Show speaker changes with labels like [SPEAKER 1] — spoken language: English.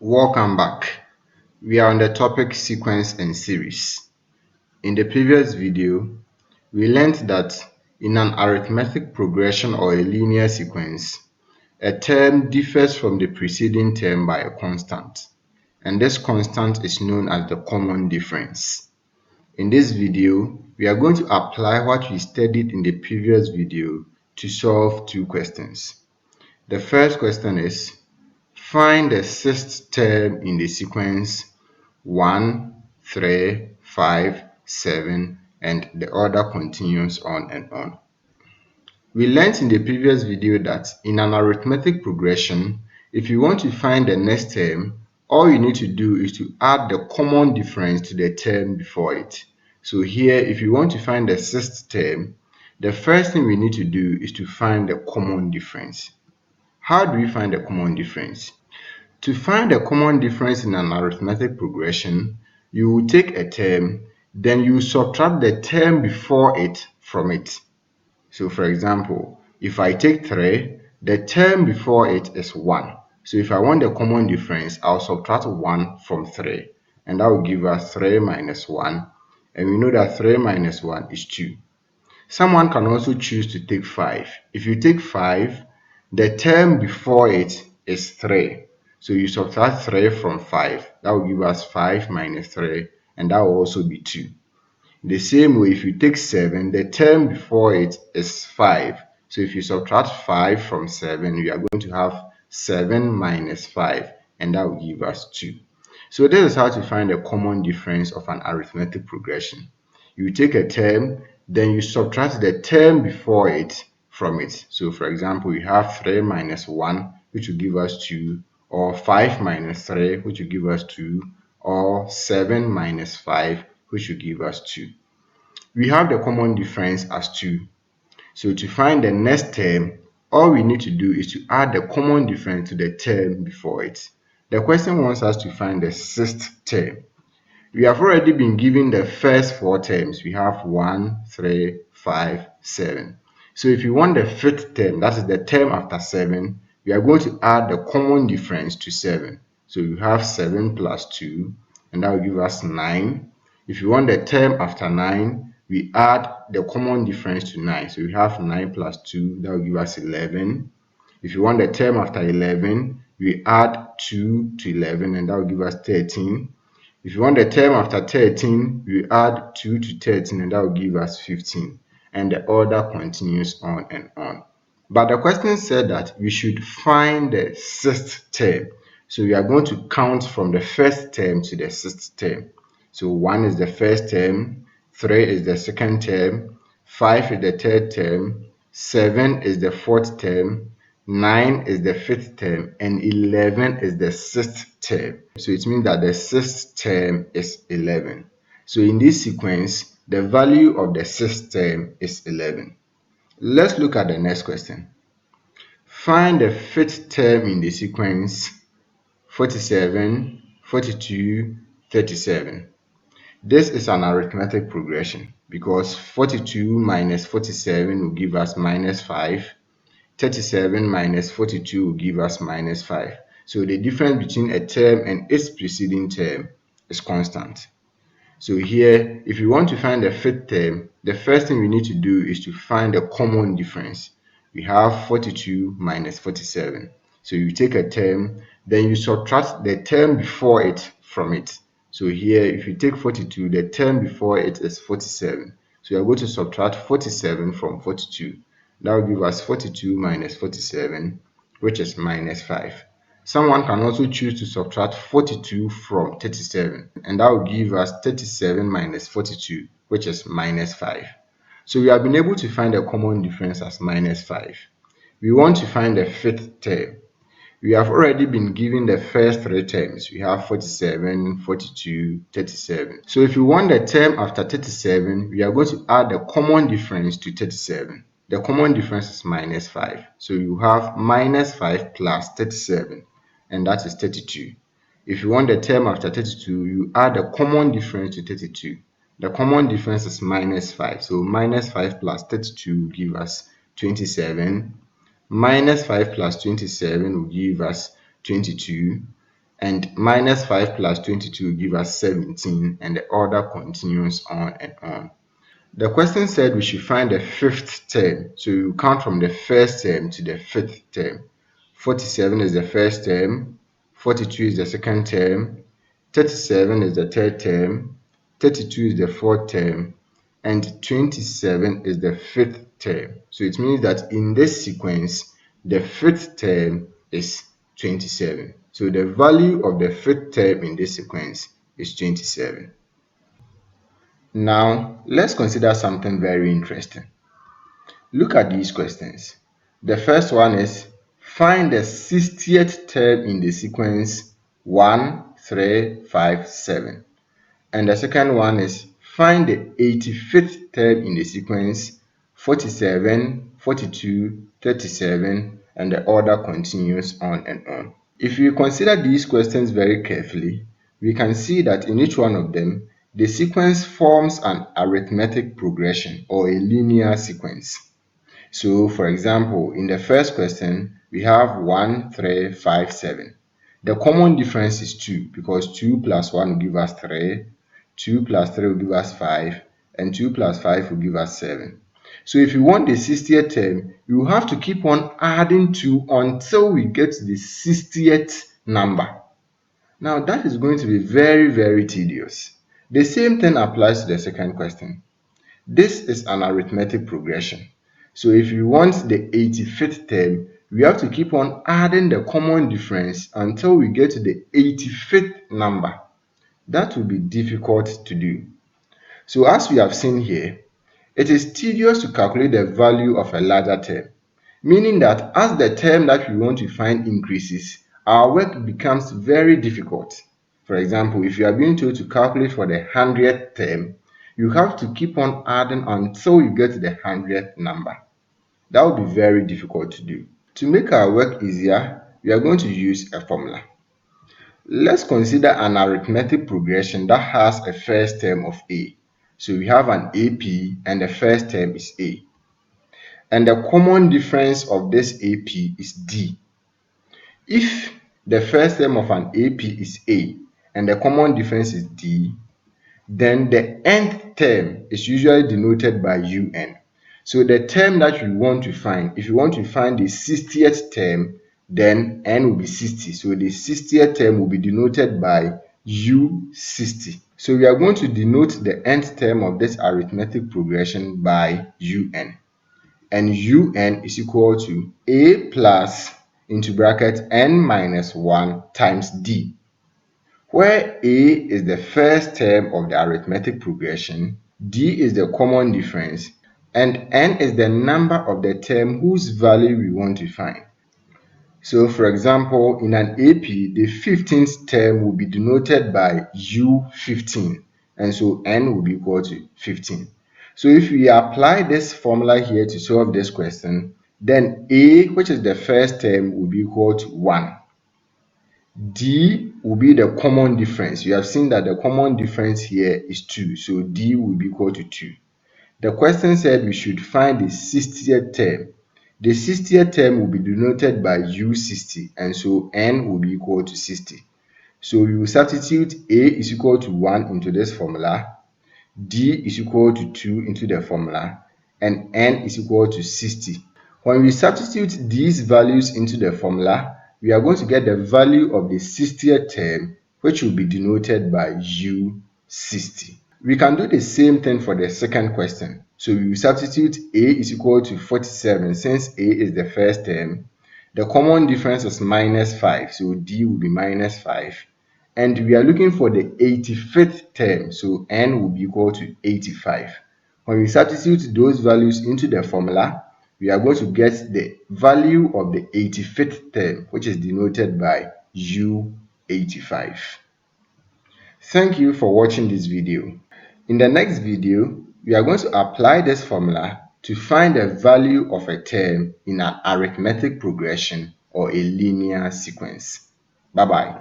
[SPEAKER 1] Welcome back. We are on the topic sequence and series. In the previous video, we learned that in an arithmetic progression or a linear sequence, a term differs from the preceding term by a constant, and this constant is known as the common difference. In this video, we are going to apply what we studied in the previous video to solve two questions. The first question is, find the sixth term in the sequence 1, 3, 5, 7, and the order continues on and on. We learned in the previous video that in an arithmetic progression, if you want to find the next term, all you need to do is to add the common difference to the term before it. So here, if you want to find the sixth term, the first thing we need to do is to find the common difference. How do we find the common difference? To find the common difference in an arithmetic progression, you will take a term, then you subtract the term before it from it. So for example, if I take 3, the term before it is 1. So if I want the common difference, I'll subtract 1 from 3. And that will give us 3 minus 1. And we know that 3 minus 1 is 2. Someone can also choose to take 5. If you take 5, the term before it is 3. So you subtract 3 from 5. That will give us 5 minus 3, and that will also be 2. The same way, if you take 7, the term before it is 5. So if you subtract 5 from 7, we are going to have 7 minus 5, and that will give us 2. So this is how to find the common difference of an arithmetic progression. You take a term, then you subtract the term before it from it. So for example, you have 3 minus 1, which will give us 2, or 5 minus 3, which will give us 2, or 7 minus 5, which will give us 2. We have the common difference as 2. So to find the next term, all we need to do is to add the common difference to the term before it. The question wants us to find the sixth term. We have already been given the first 4 terms. We have 1, 3, 5, 7. So if you want the fifth term, that is the term after 7, we are going to add the common difference to 7. So you have 7 plus 2, and that will give us 9. If you want the term after 9, we add the common difference to 9. So we have 9 plus 2, that will give us 11. If you want the term after 11, we add 2 to 11, and that will give us 13. If you want the term after 13, we add 2 to 13, and that will give us 15. And the order continues on and on. But the question said that we should find the sixth term. So we are going to count from the first term to the sixth term. So 1 is the first term, 3 is the second term, 5 is the third term, 7 is the fourth term, 9 is the fifth term, and 11 is the sixth term. So it means that the sixth term is 11. So in this sequence, the value of the sixth term is 11. Let's look at the next question. Find the fifth term in the sequence 47, 42, 37. This is an arithmetic progression because 42 minus 47 will give us minus 5. 37 minus 42 will give us minus 5. So the difference between a term and its preceding term is constant. So here, if you want to find the fifth term, the first thing we need to do is to find the common difference. We have 42 minus 47. So you take a term, then you subtract the term before it from it. So here, if you take 42, the term before it is 47. So you are going to subtract 47 from 42. That will give us 42 minus 47, which is minus 5. Someone can also choose to subtract 42 from 37, and that will give us 37 minus 42, which is minus 5. So we have been able to find the common difference as minus 5. We want to find the fifth term. We have already been given the first 3 terms. We have 47, 42, 37. So if you want the term after 37, we are going to add the common difference to 37. The common difference is minus 5. So you have minus 5 plus 37, and that is 32. If you want the term after 32, you add the common difference to 32. The common difference is minus 5. So minus 5 plus 32 will give us 27. Minus 5 plus 27 will give us 22. and minus 5 plus 22 will give us 17, and the order continues on and on. The question said we should find the fifth term, so you count from the first term to the fifth term. 47 is the first term, 42 is the second term, 37 is the third term, 32 is the fourth term, and 27 is the fifth term. So it means that in this sequence, the fifth term is 27. So the value of the fifth term in this sequence is 27. Now, let's consider something very interesting. Look at these questions. The first one is find the 60th term in the sequence 1, 3, 5, 7. And the second one is find the 85th term in the sequence 47, 42, 37, and the order continues on and on. If you consider these questions very carefully, we can see that in each one of them, the sequence forms an arithmetic progression or a linear sequence. So, for example, in the first question, we have 1, 3, 5, 7. The common difference is 2 because 2 plus 1 will give us 3, 2 plus 3 will give us 5, and 2 plus 5 will give us 7. So if you want the 60th term, you have to keep on adding 2 until we get to the 60th number. Now that is going to be very, very tedious. The same thing applies to the second question. This is an arithmetic progression. So if you want the 85th term, we have to keep on adding the common difference until we get to the 85th number. That will be difficult to do. So as we have seen here, it is tedious to calculate the value of a larger term, meaning that as the term that we want to find increases, our work becomes very difficult. For example, if you are being told to calculate for the 100th term, you have to keep on adding until you get to the 100th number. That will be very difficult to do. To make our work easier, we are going to use a formula. Let's consider an arithmetic progression that has a first term of a. So we have an AP and the first term is a. And the common difference of this AP is D. If the first term of an AP is A and the common difference is D, then the nth term is usually denoted by UN. So the term that you want to find, if you want to find the 60th term, then n will be 60. So the 60th term will be denoted by U60. So we are going to denote the nth term of this arithmetic progression by UN. And UN is equal to A plus into bracket n minus 1 times D, where A is the first term of the arithmetic progression, D is the common difference, and n is the number of the term whose value we want to find. So, for example, in an AP, the 15th term will be denoted by U15, and so n will be equal to 15. So if we apply this formula here to solve this question, then A, which is the first term, will be equal to 1. D will be the common difference. You have seen that the common difference here is 2, so D will be equal to 2. The question said we should find the 60th term. The 60th term will be denoted by U60, and so n will be equal to 60. So we will substitute A is equal to 1 into this formula, D is equal to 2 into the formula, and n is equal to 60. When we substitute these values into the formula, we are going to get the value of the 60th term, which will be denoted by U60. We can do the same thing for the second question. So we will substitute A is equal to 47 since A is the first term. The common difference is minus 5, so D will be minus 5. And we are looking for the 85th term, so n will be equal to 85. When we substitute those values into the formula, we are going to get the value of the 85th term, which is denoted by U85. Thank you for watching this video. In the next video, we are going to apply this formula to find the value of a term in an arithmetic progression or a linear sequence. Bye-bye.